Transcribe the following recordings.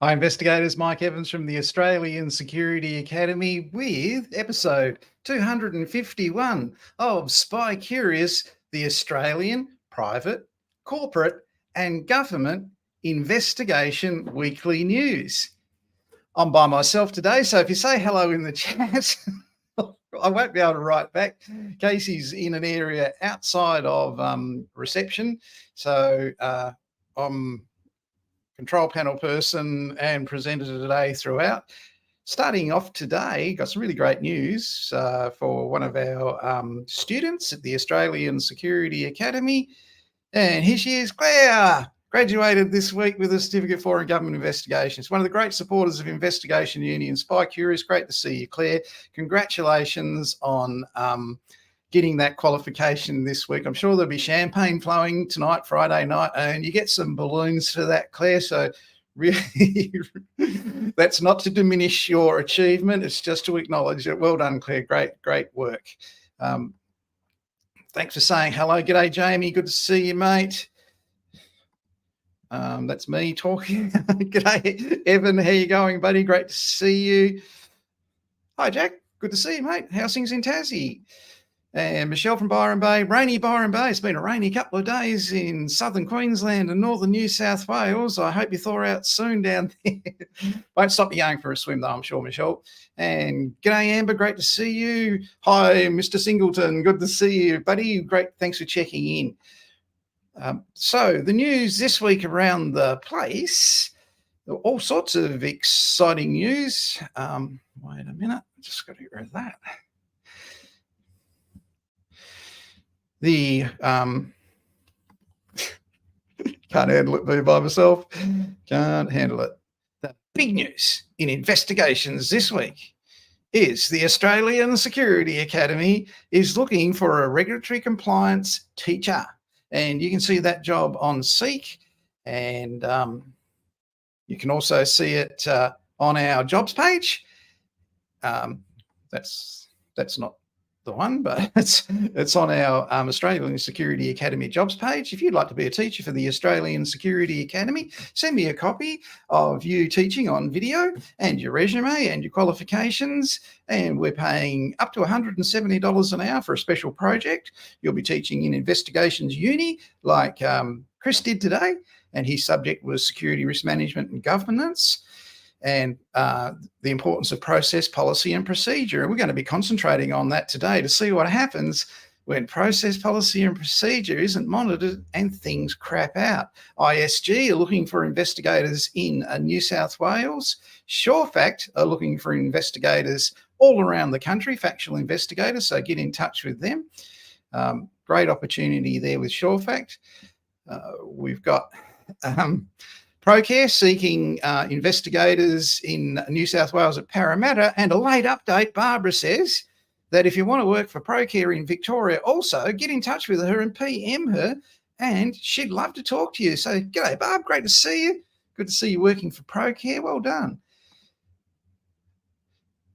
Hi, investigators. Mike Evans from the Australian Security Academy with episode 251 of Spy Curious, the Australian Private, Corporate and Government Investigation Weekly News. I'm by myself today, so if you say hello in the chat, I won't be able to write back. Casey's in an area outside of reception, so I'm control panel person and presenter today throughout. Starting off today, got some really great news for one of our students at the Australian Security Academy. And here she is, Claire, graduated this week with a Certificate for Government Investigations. One of the great supporters of Investigation Uni and Spy Curious. Great to see you, Claire. Congratulations on getting that qualification this week. I'm sure there'll be champagne flowing tonight, Friday night, and you get some balloons for that, Claire. So really, that's not to diminish your achievement. It's just to acknowledge it. Well done, Claire. Great work. Thanks for saying hello. G'day, Jamie. Good to see you, mate. That's me talking. G'day, Evan. How you going, buddy? Great to see you. Hi, Jack. Good to see you, mate. How's things in Tassie? And Michelle from Byron Bay, rainy Byron Bay. It's been a rainy couple of days in southern Queensland and northern New South Wales. I hope you thaw out soon down there. Won't stop you going for a swim though, I'm sure, Michelle. And g'day, Amber, great to see you. Hi, Mr. Singleton, good to see you, buddy. Great, thanks for checking in. So the news this week around the place, all sorts of exciting news. Wait a minute, just got to get rid of that. The can't handle it being by myself. Can't handle it. The big news in investigations this week is the Australian Security Academy is looking for a regulatory compliance teacher. And you can see that job on Seek. And you can also see it on our jobs page. That's not the one, but it's on our Australian Security Academy jobs page. If you'd like to be a teacher for the Australian Security Academy, send me a copy of you teaching on video and your resume and your qualifications, and we're paying up to $170 an hour for a special project. You'll be teaching in Investigations Uni like Chris did today, and his subject was Security Risk Management and Governance, and the importance of process, policy and procedure. And we're going to be concentrating on that today to see what happens when process, policy and procedure isn't monitored and things crap out. ISG are looking for investigators in New South Wales. SureFact are looking for investigators all around the country, factual investigators, so get in touch with them. Great opportunity there with SureFact. We've got Procare seeking investigators in New South Wales at Parramatta. And a late update, Barbara says that if you want to work for Procare in Victoria, also get in touch with her and PM her, and she'd love to talk to you. So g'day, Barb, great to see you. Good to see you working for Procare. Well done.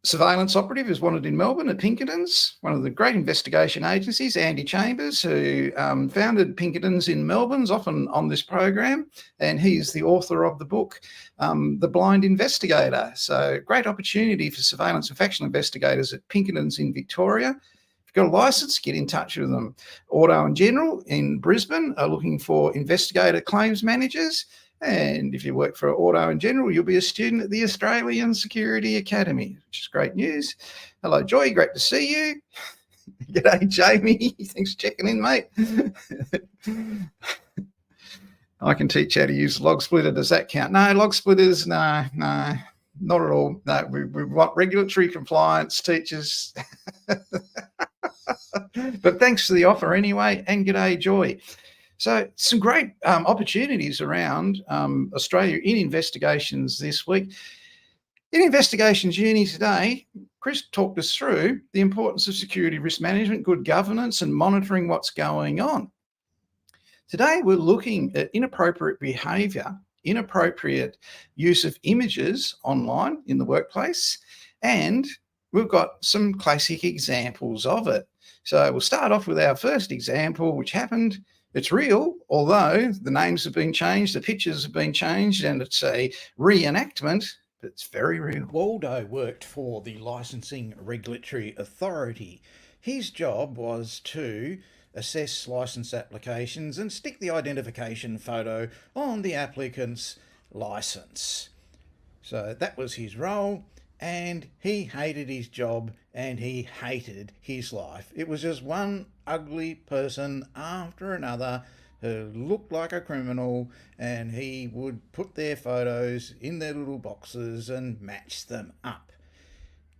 Surveillance operative is wanted in Melbourne at Pinkerton's, one of the great investigation agencies. Andy Chambers, who founded Pinkerton's in Melbourne, is often on this program, and he's the author of the book, The Blind Investigator. So great opportunity for surveillance and factional investigators at Pinkerton's in Victoria. If you've got a licence, get in touch with them. Auto and General in Brisbane are looking for investigator claims managers. And if you work for Auto and General, you'll be a student at the Australian Security Academy, which is great news. Hello, Joy. Great to see you. G'day, Jamie. Thanks for checking in, mate. I can teach how to use Log Splitter. Does that count? No, Log Splitters, no, not at all. No, we want regulatory compliance teachers. But thanks for the offer anyway, and g'day, Joy. So some great opportunities around Australia in investigations this week. In Investigations Uni today, Chris talked us through the importance of security risk management, good governance and monitoring what's going on. Today, we're looking at inappropriate behaviour, inappropriate use of images online in the workplace, and we've got some classic examples of it. So we'll start off with our first example, which happened It's real, although the names have been changed, the pictures have been changed, and it's a reenactment, but it's very real. Waldo worked for the Licensing Regulatory Authority. His job was to assess licence applications and stick the identification photo on the applicant's licence. So that was his role, and he hated his job and he hated his life. It was just one ugly person after another who looked like a criminal, and he would put their photos in their little boxes and match them up.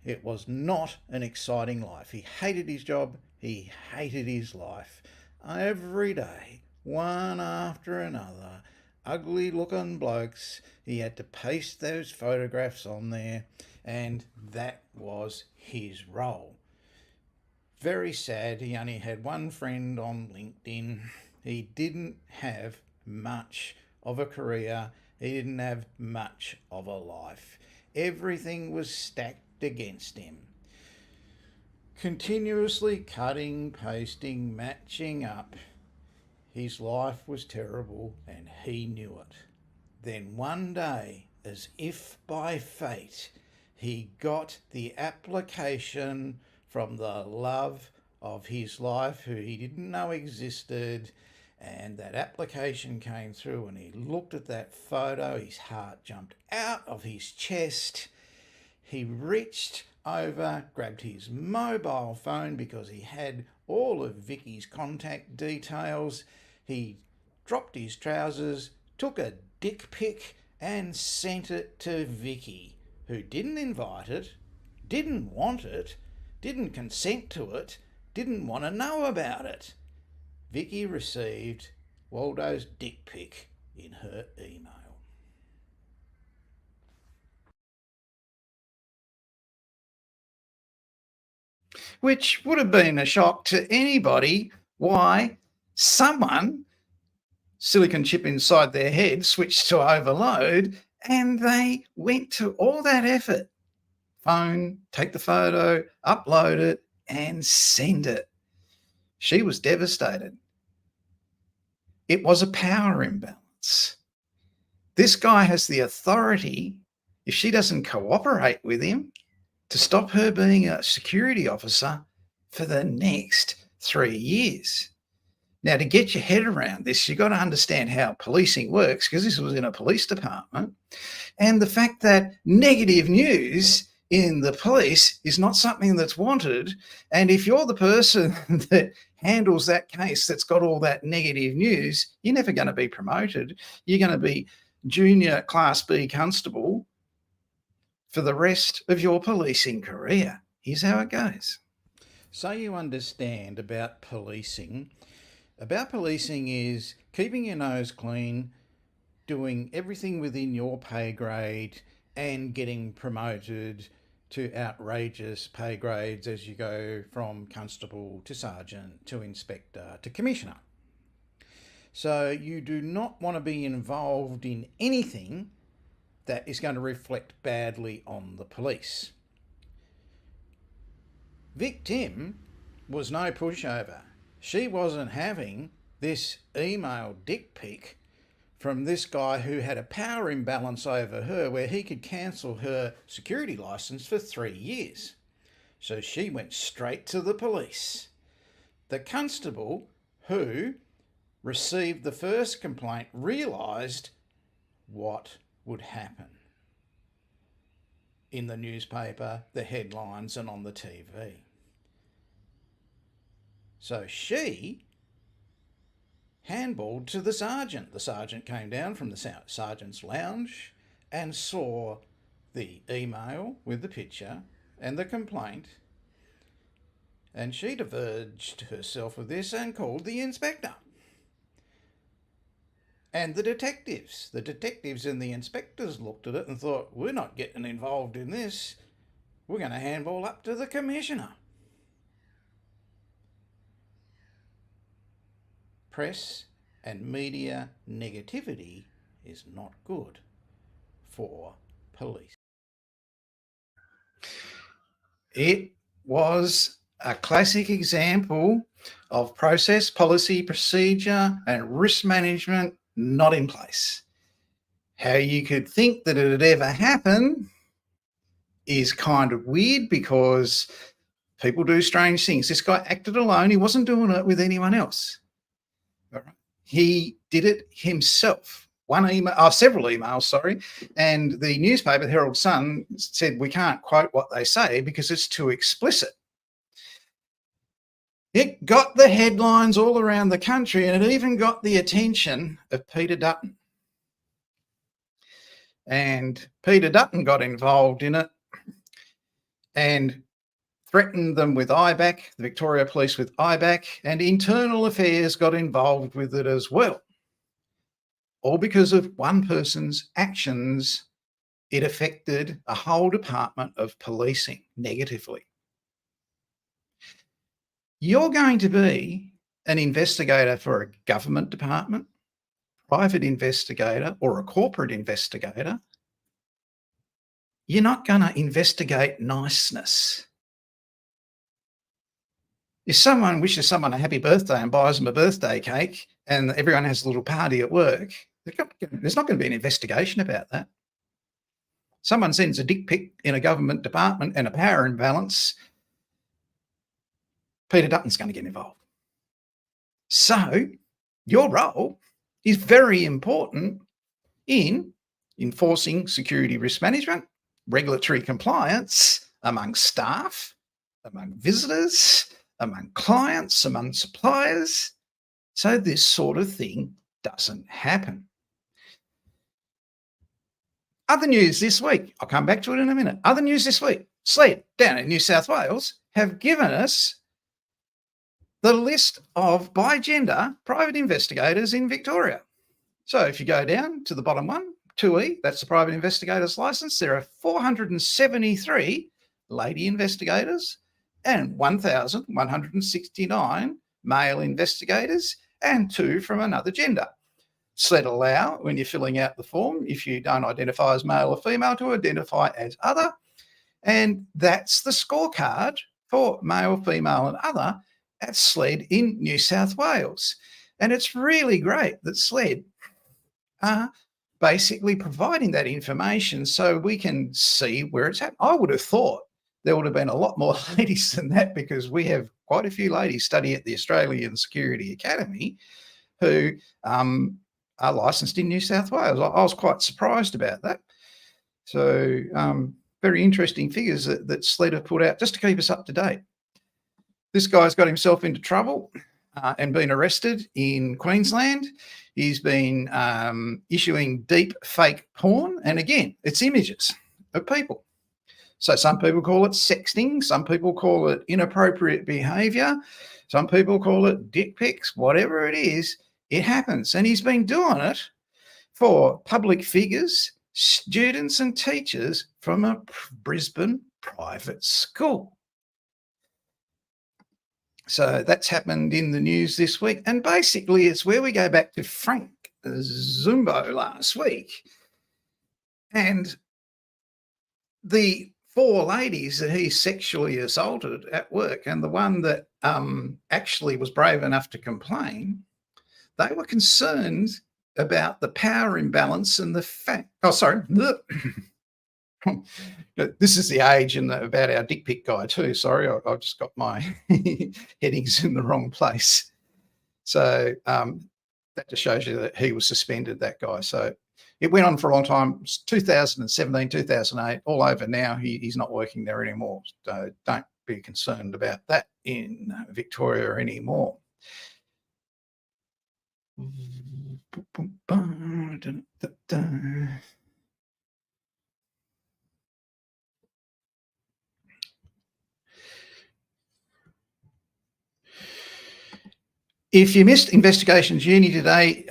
It was not an exciting life. He hated his job, he hated his life. Every day, one after another, ugly looking blokes. He had to paste those photographs on there, and that was his role. Very sad. He only had one friend on LinkedIn. He didn't have much of a career. He didn't have much of a life. Everything was stacked against him. Continuously cutting, pasting, matching up. His life was terrible and he knew it. Then one day, as if by fate, he got the application from the love of his life, who he didn't know existed, and that application came through, and he looked at that photo. His heart jumped out of his chest. He reached over, grabbed his mobile phone because he had all of Vicky's contact details. He dropped his trousers, took a dick pic and sent it to Vicky, who didn't invite it, didn't want it, didn't consent to it, didn't want to know about it. Vicky received Waldo's dick pic in her email. Which would have been a shock to anybody why someone, silicon chip inside their head, switched to overload, and they went to all that effort. Phone, take the photo, upload it, and send it. She was devastated. It was a power imbalance. This guy has the authority, if she doesn't cooperate with him, to stop her being a security officer for the next 3 years. Now, to get your head around this, you've got to understand how policing works, because this was in a police department, and the fact that negative news in the police is not something that's wanted. And if you're the person that handles that case that's got all that negative news, you're never going to be promoted. You're going to be junior Class B constable for the rest of your policing career. Here's how it goes. So you understand about policing. About policing is keeping your nose clean, doing everything within your pay grade, and getting promoted to outrageous pay grades as you go from constable to sergeant to inspector to commissioner. So you do not want to be involved in anything that is going to reflect badly on the police. Vic Tim was no pushover. She wasn't having this email dick pic from this guy who had a power imbalance over her, where he could cancel her security licence for 3 years. So she went straight to the police. The constable who received the first complaint realised what would happen in the newspaper, the headlines, and on the TV. So she handballed to the sergeant. The sergeant came down from the sergeant's lounge and saw the email with the picture and the complaint, and she diverged herself of this and called the inspector. And the detectives and the inspectors looked at it and thought, we're not getting involved in this. We're going to handball up to the commissioner. Press and media negativity is not good for police. It was a classic example of process, policy, procedure, and risk management not in place. How you could think that it'd ever happen is kind of weird because people do strange things. This guy acted alone. He wasn't doing it with anyone else. All right. He did it himself. Several emails, sorry. And the newspaper, the Herald Sun, said we can't quote what they say because it's too explicit. It got the headlines all around the country, and it even got the attention of Peter Dutton. And Peter Dutton got involved in it and threatened them with IBAC, the Victoria Police with IBAC, and Internal Affairs got involved with it as well. All because of one person's actions, it affected a whole department of policing negatively. You're going to be an investigator for a government department, private investigator, or a corporate investigator. You're not going to investigate niceness. If someone wishes someone a happy birthday and buys them a birthday cake and everyone has a little party at work, there's not going to be an investigation about that. Someone sends a dick pic in a government department and a power imbalance, Peter Dutton's going to get involved. So your role is very important in enforcing security risk management, regulatory compliance among staff, among visitors, among clients, among suppliers, so this sort of thing doesn't happen. Other news this week, I'll come back to it in a minute. Other news this week, SLED down in New South Wales have given us the list of by gender private investigators in Victoria. So if you go down to the bottom one, 2E, that's the private investigator's license, there are 473 lady investigators and 1,169 male investigators and 2 from another gender. SLED allow, when you're filling out the form, if you don't identify as male or female, to identify as other. And that's the scorecard for male, female and other at SLED in New South Wales. And it's really great that SLED are basically providing that information so we can see where it's at. I would have thought there would have been a lot more ladies than that because we have quite a few ladies study at the Australian Security Academy who are licensed in New South Wales. I was quite surprised about that. So very interesting figures that SLED have put out just to keep us up to date. This guy's got himself into trouble and been arrested in Queensland. He's been issuing deep fake porn. And again, it's images of people. So some people call it sexting. Some people call it inappropriate behaviour. Some people call it dick pics. Whatever it is, it happens. And he's been doing it for public figures, students and teachers from a Brisbane private school. So that's happened in the news this week. And basically it's where we go back to Frank Zumbo last week. And the 4 ladies that he sexually assaulted at work and the one that actually was brave enough to complain, they were concerned about the power imbalance and the fact, this is the age and about our dick pic guy too. Sorry, I've just got my headings in the wrong place. So that just shows you that he was suspended, that guy. So it went on for a long time, 2017, 2008, all over now. He's not working there anymore. So don't be concerned about that in Victoria anymore. If you missed Investigations Uni today,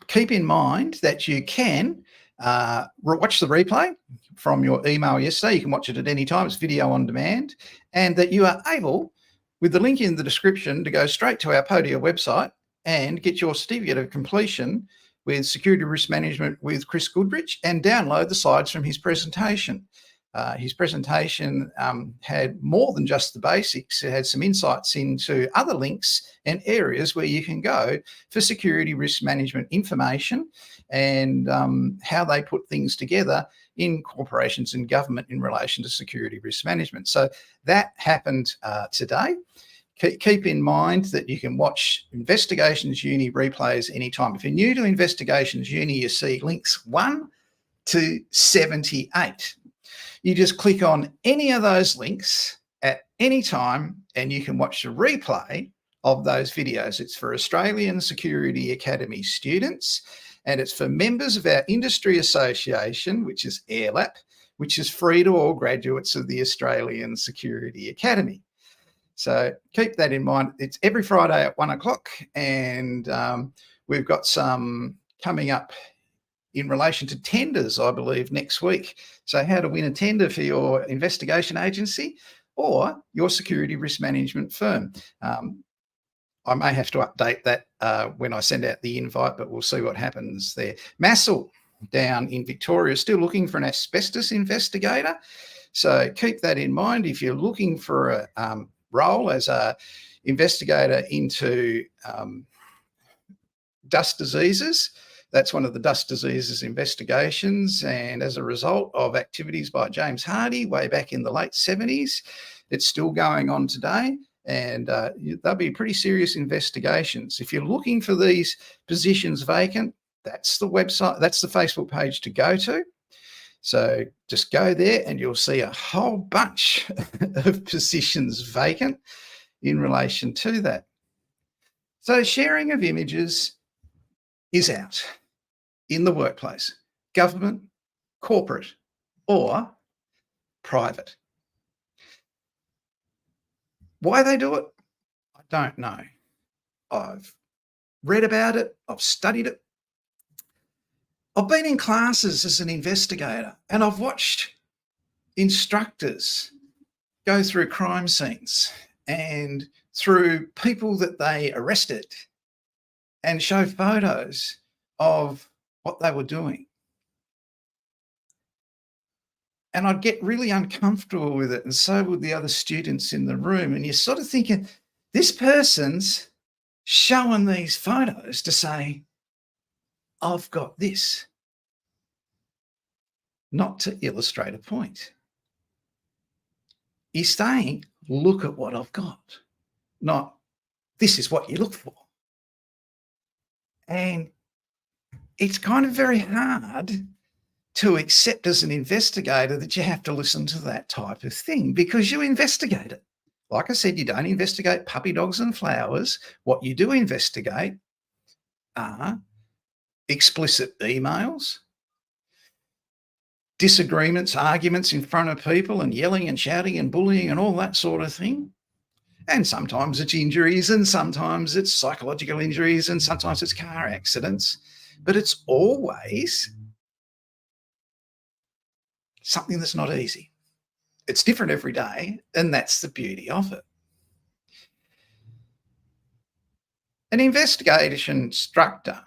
keep in mind that you can watch the replay from your email yesterday. You can watch it at any time. It's video on demand. And that you are able, with the link in the description, to go straight to our Podia website and get your certificate of completion with Security Risk Management with Chris Goodrich and download the slides from his presentation. His presentation had more than just the basics. It had some insights into other links and areas where you can go for security risk management information and how they put things together in corporations and government in relation to security risk management. So that happened today. Keep in mind that you can watch Investigations Uni replays anytime. If you're new to Investigations Uni, you see links 1 to 78. You just click on any of those links at any time and you can watch the replay of those videos. It's for Australian Security Academy students and it's for members of our industry association, which is AIRLAP, which is free to all graduates of the Australian Security Academy. So keep that in mind. It's every Friday at 1 o'clock and we've got some coming up in relation to tenders, I believe, next week. So how to win a tender for your investigation agency or your security risk management firm. I may have to update that when I send out the invite, but we'll see what happens there. Massel down in Victoria, still looking for an asbestos investigator. So keep that in mind. If you're looking for a role as a investigator into dust diseases, that's one of the dust diseases investigations. And as a result of activities by James Hardy way back in the late 70s, it's still going on today. And they'll be pretty serious investigations. If you're looking for these positions vacant, that's the website, that's the Facebook page to go to. So just go there and you'll see a whole bunch of positions vacant in relation to that. So sharing of images is out in the workplace, government, corporate, or private. Why they do it, I don't know. I've read about it, I've studied it. I've been in classes as an investigator and I've watched instructors go through crime scenes and through people that they arrested and show photos of what they were doing. And I'd get really uncomfortable with it, and so would the other students in the room. And you're sort of thinking, this person's showing these photos to say, I've got this, not to illustrate a point. He's saying, look at what I've got, not this is what you look for. And it's kind of very hard to accept as an investigator that you have to listen to that type of thing because you investigate it. Like I said, you don't investigate puppy dogs and flowers. What you do investigate are explicit emails, disagreements, arguments in front of people and yelling and shouting and bullying and all that sort of thing. And sometimes it's injuries and sometimes it's psychological injuries and sometimes it's car accidents, but it's always something that's not easy. It's different every day, and that's the beauty of it. An investigation instructor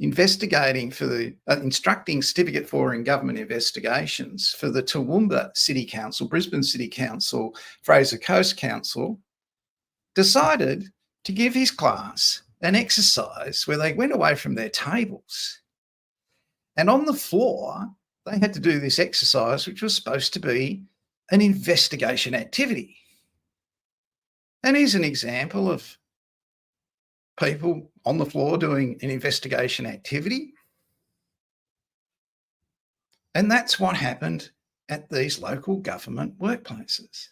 investigating for the instructing certificate for in government investigations for the Toowoomba City Council, Brisbane City Council, Fraser Coast Council, decided to give his class an exercise where they went away from their tables and on the floor they had to do this exercise, which was supposed to be an investigation activity. And here's an example of people on the floor doing an investigation activity. And that's what happened at these local government workplaces.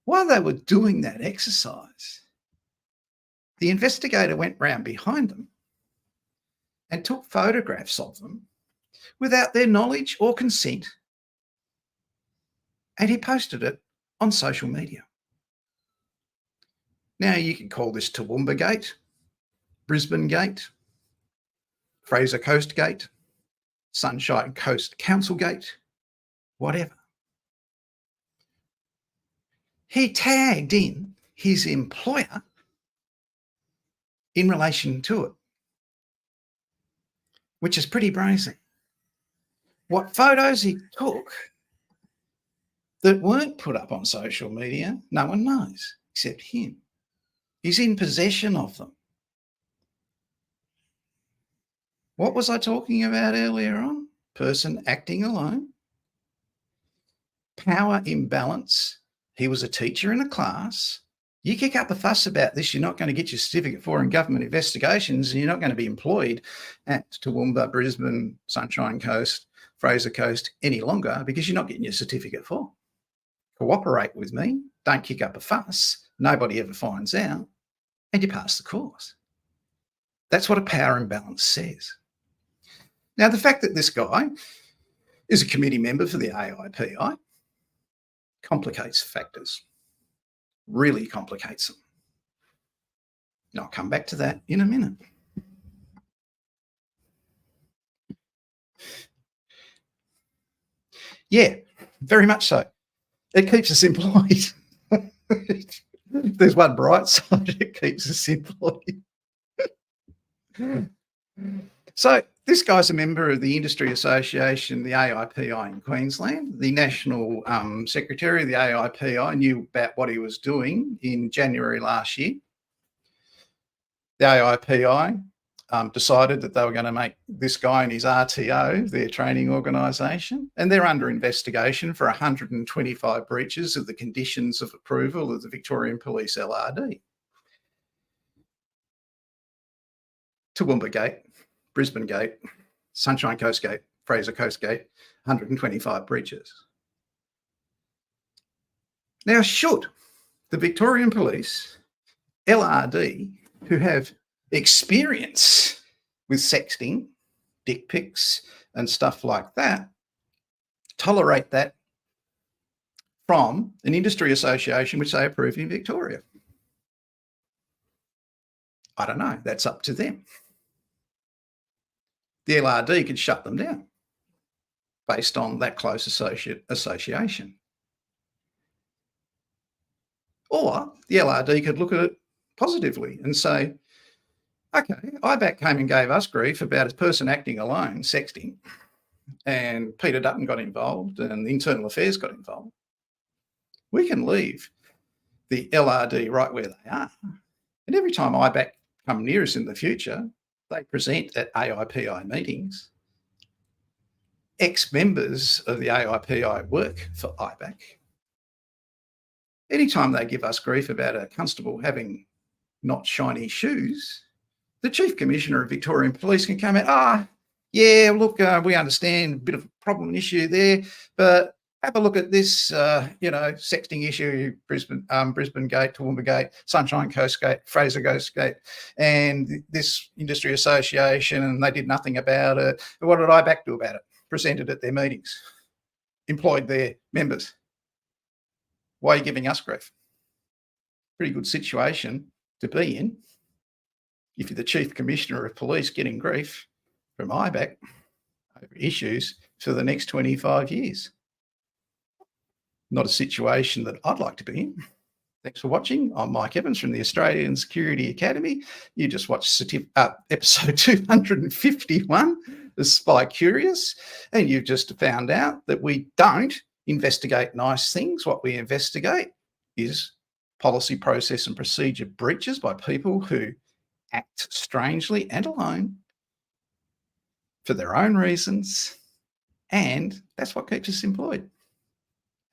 While they were doing that exercise, the investigator went round behind them and took photographs of them without their knowledge or consent, and he posted it on social media. Now you can call this Toowoomba Gate, Brisbane Gate, Fraser Coast Gate, Sunshine Coast Council Gate, whatever. He tagged in his employer in relation to it, which is pretty brazen. What photos he took that weren't put up on social media. No one knows except him. He's in possession of them. What was I talking about earlier on? Person acting alone. Power imbalance. He was a teacher in a class. You kick up a fuss about this, you're not going to get your certificate for in government investigations, and you're not going to be employed at Toowoomba, Brisbane, Sunshine Coast, Fraser Coast any longer because you're not getting your certificate for. Cooperate with me. Don't kick up a fuss. Nobody ever finds out. And you pass the course. That's what a power imbalance says. Now, the fact that this guy is a committee member for the AIPI complicates factors, really complicates them. And I'll come back to that in a minute. Yeah, very much so. It keeps us employed. There's one bright side, it keeps us employed. So this guy's a member of the Industry Association, the AIPI in Queensland. The National Secretary of the AIPI knew about what he was doing in January last year. The AIPI decided that they were going to make this guy and his RTO their training organisation, and they're under investigation for 125 breaches of the conditions of approval of the Victorian Police LRD. Toowoomba Gate, Brisbane Gate, Sunshine Coast Gate, Fraser Coast Gate, 125 breaches. Now, should the Victorian Police LRD, who have experience with sexting, dick pics and stuff like that, tolerate that from an industry association which they approve in Victoria? I don't know. That's up to them. The LRD could shut them down based on that close association. Or the LRD could look at it positively and say, okay, IBAC came and gave us grief about a person acting alone, sexting, and Peter Dutton got involved and the Internal Affairs got involved. We can leave the LRD right where they are. And every time IBAC come near us in the future, they present at AIPI meetings. Ex-members of the AIPI work for IBAC. Anytime they give us grief about a constable having not shiny shoes, the Chief Commissioner of Victorian Police can come out, yeah, look, we understand a bit of a problem issue there, but have a look at this, sexting issue, Brisbane Gate, Toowoomba Gate, Sunshine Coast Gate, Fraser Coast Gate, and this industry association, and they did nothing about it. But what did IBAC do about it? Presented at their meetings, employed their members. Why are you giving us grief? Pretty good situation to be in if you're the Chief Commissioner of Police getting grief from IBAC over issues for the next 25 years. Not a situation that I'd like to be in. Thanks for watching. I'm Mike Evans from the Australian Security Academy. You just watched episode 251 of Spy Curious, and you've just found out that we don't investigate nice things. What we investigate is policy, process and procedure breaches by people who act strangely and alone for their own reasons, and that's what keeps us employed.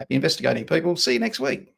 Happy investigating, people. See you next week.